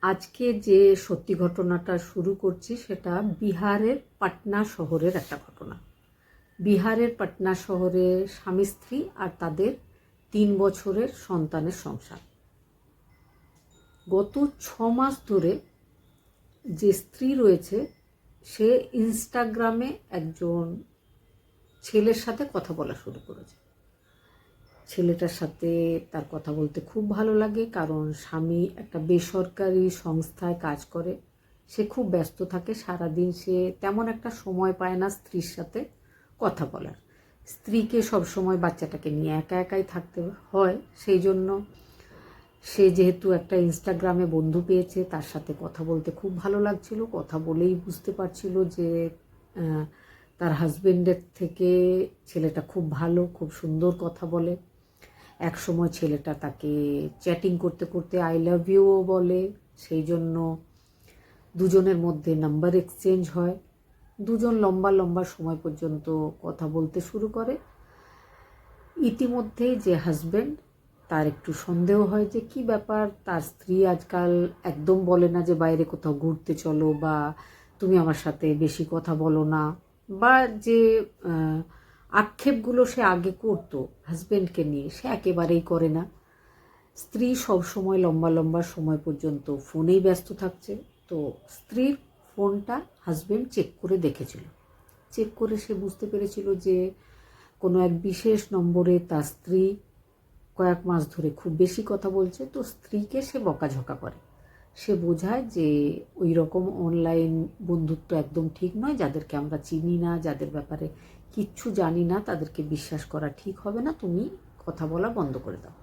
আজকে যে সত্যি ঘটনাটা শুরু করছি সেটা বিহারের পাটনা শহরের একটা ঘটনা। বিহারের পাটনা শহরে স্বামী স্ত্রী আর তাদের 3 বছরের সন্তানের সংসার। গত 6 মাস ধরে যে স্ত্রী রয়েছে সে ইনস্টাগ্রামে একজন ছেলের সাথে কথা বলা শুরু করেছে। ছেলেটার সাথে তার কথা বলতে খুব ভালো লাগে, কারণ স্বামী একটা বেসরকারি সংস্থায় কাজ করে। সে খুব ব্যস্ত থাকে, সারাদিন সে তেমন একটা সময় পায় না স্ত্রীর সাথে কথা বলার। স্ত্রীকে সবসময় বাচ্চাটাকে নিয়ে একা একাই থাকতে হয়, সেই জন্য সে যেহেতু একটা ইনস্টাগ্রামে বন্ধু পেয়েছে, তার সাথে কথা বলতে খুব ভালো লাগছিল। কথা বলেই বুঝতে পারছিল যে তার হাজবেন্ডের থেকে ছেলেটা খুব ভালো, খুব সুন্দর কথা বলে। এক সময় ছেলেটা তাকে চ্যাটিং করতে করতে আই লাভ ইউও বলে, সেই জন্য দুজনের মধ্যে নাম্বার এক্সচেঞ্জ হয়। দুজন লম্বা লম্বা সময় পর্যন্ত কথা বলতে শুরু করে। ইতিমধ্যেই যে হাজব্যান্ড, তার একটু সন্দেহ হয় যে কি ব্যাপার, তার স্ত্রী আজকাল একদম বলে না যে বাইরে কোথাও ঘুরতে চলো, বা তুমি আমার সাথে বেশি কথা বলো না, বা যে আক্ষেপগুলো সে আগে করতো হাজব্যান্ডকে নিয়ে, সে একেবারেই করে না। স্ত্রী সব সময় লম্বা লম্বা সময় পর্যন্ত ফোনেই ব্যস্ত থাকছে। তো স্ত্রীর ফোনটা হাজব্যান্ড চেক করে দেখেছিল। চেক করে সে বুঝতে পেরেছিল যে কোনো এক বিশেষ নম্বরে তার স্ত্রী কয়েক মাস ধরে খুব বেশি কথা বলছে। তো স্ত্রীকে সে বকাঝকা করে, সে বোঝায় যে ওই রকম অনলাইন বন্ধুত্ব একদম ঠিক নয়। যাদেরকে আমরা চিনি না, যাদের ব্যাপারে কিচ্ছু জানি না, তাদেরকে বিশ্বাস করা ঠিক হবে না, তুমি কথা বলা বন্ধ করে দাও।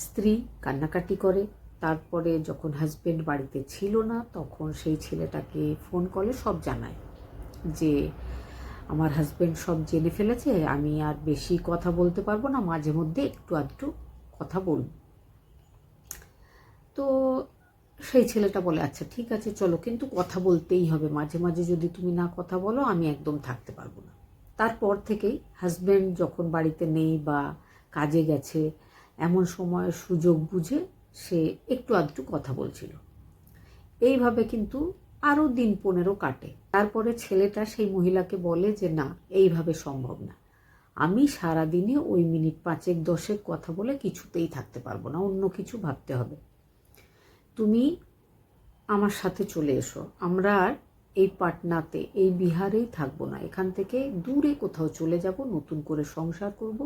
স্ত্রী কান্নাকাটি করে। তারপরে যখন হাজব্যান্ড বাড়িতে ছিল না, তখন সেই ছেলেটাকে ফোন কলে সব জানায় যে আমার হাজব্যান্ড সব জেনে ফেলেছে, আমি আর বেশি কথা বলতে পারবো না, মাঝে মধ্যে একটু আধটু কথা বলব। তো সেই ছেলেটা বলে আচ্ছা ঠিক আছে চলো, কিন্তু কথা বলতেই হবে, মাঝে মাঝে যদি তুমি না কথা বলো আমি একদম থাকতে পারবো না। তারপর থেকেই হাজব্যান্ড যখন বাড়িতে নেই বা কাজে গেছে, এমন সময় সুযোগ বুঝে সে একটু আধটু কথা বলছিল। এইভাবে কিন্তু আরও দিন 15 কাটে। তারপরে ছেলেটা সেই মহিলাকে বলে যে না, এইভাবে সম্ভব না, আমি সারাদিনে ওই মিনিট 5-10 কথা বলে কিছুতেই থাকতে পারবো না, অন্য কিছু ভাবতে হবে। তুমি আমার সাথে চলে এসো, আমরা আর এই পাটনাতে, এই বিহারেই থাকবো না, এখান থেকে দূরে কোথাও চলে যাব, নতুন করে সংসার করব।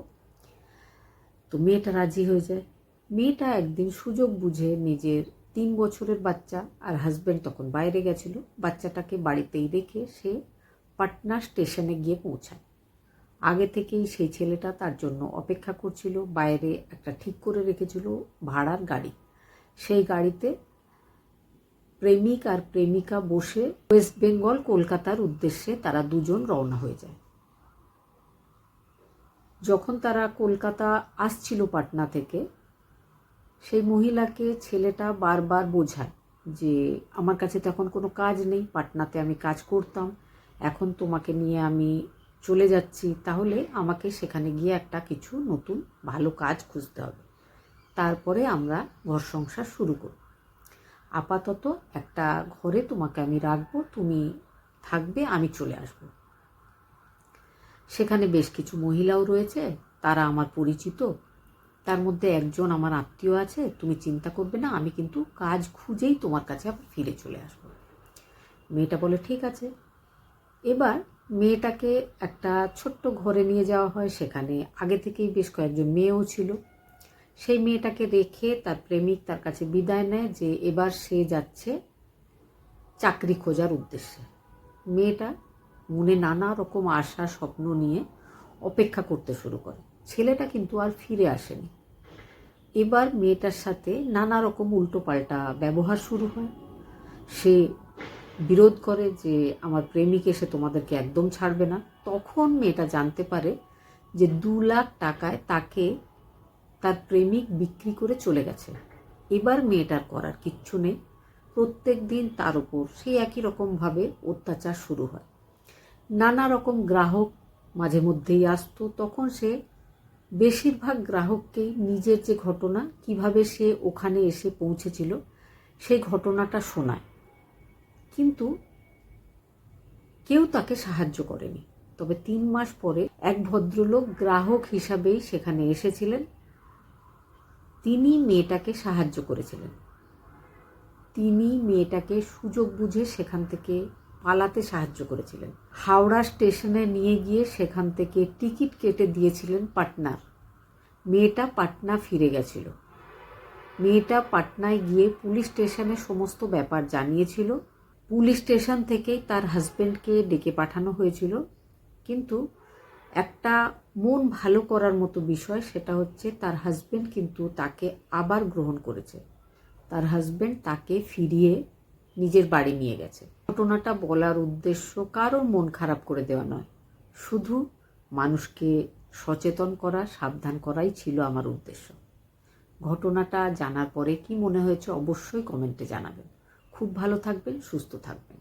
তো মেয়েটা রাজি হয়ে যায়। মেয়েটা একদিন সুযোগ বুঝে নিজের 3 বছরের বাচ্চা, আর হাজব্যান্ড তখন বাইরে গেছিল, বাচ্চাটাকে বাড়িতেই রেখে সে পাটনা স্টেশনে গিয়ে পৌঁছায়। আগে থেকেই সেই ছেলেটা তার জন্য অপেক্ষা করছিল, বাইরে একটা ঠিক করে রেখেছিল ভাড়ার গাড়ি। সেই গাড়িতে প্রেমিক আর প্রেমিকা বসে ওয়েস্ট বেঙ্গল কলকাতার উদ্দেশ্যে তারা দুজন রওনা হয়ে যায়। যখন তারা কলকাতা আসছিল পাটনা থেকে, সেই মহিলাকে ছেলেটা বারবার বোঝায় যে আমার কাছে তো এখন কোনো কাজ নেই, পাটনাতে আমি কাজ করতাম, এখন তোমাকে নিয়ে আমি চলে যাচ্ছি, তাহলে আমাকে সেখানে গিয়ে একটা কিছু নতুন ভালো কাজ খুঁজতে হবে, তারপরে আমরা ঘর সংসার শুরু করব। আপাতত একটা ঘরে তোমাকে আমি রাখবো, তুমি থাকবে, আমি চলে আসব। সেখানে বেশ কিছু মহিলাও রয়েছে, তারা আমার পরিচিত, তার মধ্যে একজন আমার আত্মীয় আছে, তুমি চিন্তা করবে না, আমি কিন্তু কাজ খুঁজেই তোমার কাছে আবার ফিরে চলে আসব। মেয়েটা বলে ঠিক আছে। এবার মেয়েটাকে একটা ছোট্ট ঘরে নিয়ে যাওয়া হয়, সেখানে আগে থেকেই বেশ কয়েকজন মেয়েও ছিল। সেই মেয়েটাকে রেখে তার প্রেমিক তার কাছে বিদায় নেয় যে এবার সে যাচ্ছে চাকরি খোঁজার উদ্দেশ্যে। মেয়েটা মনে নানা রকম আশা স্বপ্ন নিয়ে অপেক্ষা করতে শুরু করে। ছেলেটা কিন্তু আর ফিরে আসেনি। এবার মেয়েটার সাথে নানা রকম উল্টোপাল্টা ব্যবহার শুরু হয়। সে বিরোধ করে যে আমার প্রেমিক এসে তোমাদেরকে একদম ছাড়বে না। তখন মেয়েটা জানতে পারে যে 2 লাখ টাকায় তাকে তার প্রেমিক বিক্রি করে চলে গেছে। এবার মেয়েটার করার কিচ্ছু নেই, প্রত্যেক দিন তার উপর সেই একই রকমভাবে অত্যাচার শুরু হয়। নানা রকম গ্রাহক মাঝে মধ্যেই আসতো, তখন সে বেশিরভাগ গ্রাহককেই নিজের যে ঘটনা, কিভাবে সে ওখানে এসে পৌঁছেছিল সেই ঘটনাটা শোনায়, কিন্তু কেউ তাকে সাহায্য করেনি। তবে 3 মাস পরে এক ভদ্রলোক গ্রাহক হিসাবেই সেখানে এসেছিলেন। তিনি মেয়েটাকে সাহায্য করেছিলেন। তিনি মেয়েটাকে সুযোগ বুঝে সেখান থেকে পালাতে সাহায্য করেছিলেন। হাওড়া স্টেশনে নিয়ে গিয়ে সেখান থেকে টিকিট কেটে দিয়েছিলেন পাটনার। মেয়েটা পাটনা ফিরে গেছিল। মেয়েটা পাটনায় গিয়ে পুলিশ স্টেশনে সমস্ত ব্যাপার জানিয়েছিল। পুলিশ স্টেশন থেকেই তার হাজব্যান্ডকে ডেকে পাঠানো হয়েছিল। কিন্তু একটা মন ভালো করার মতো বিষয়, সেটা হচ্ছে তার হাজব্যান্ড কিন্তু তাকে আবার গ্রহণ করেছে। তার হাজব্যান্ড তাকে ফিরিয়ে নিজের বাড়ি নিয়ে গেছে। ঘটনাটা বলার উদ্দেশ্য কারোর মন খারাপ করে দেওয়া নয়, শুধু মানুষকে সচেতন করা, সাবধান করাই ছিল আমার উদ্দেশ্য। ঘটনাটা জানার পরে কি মনে হয়েছে অবশ্যই কমেন্টে জানাবেন। খুব ভালো থাকবেন, সুস্থ থাকবেন।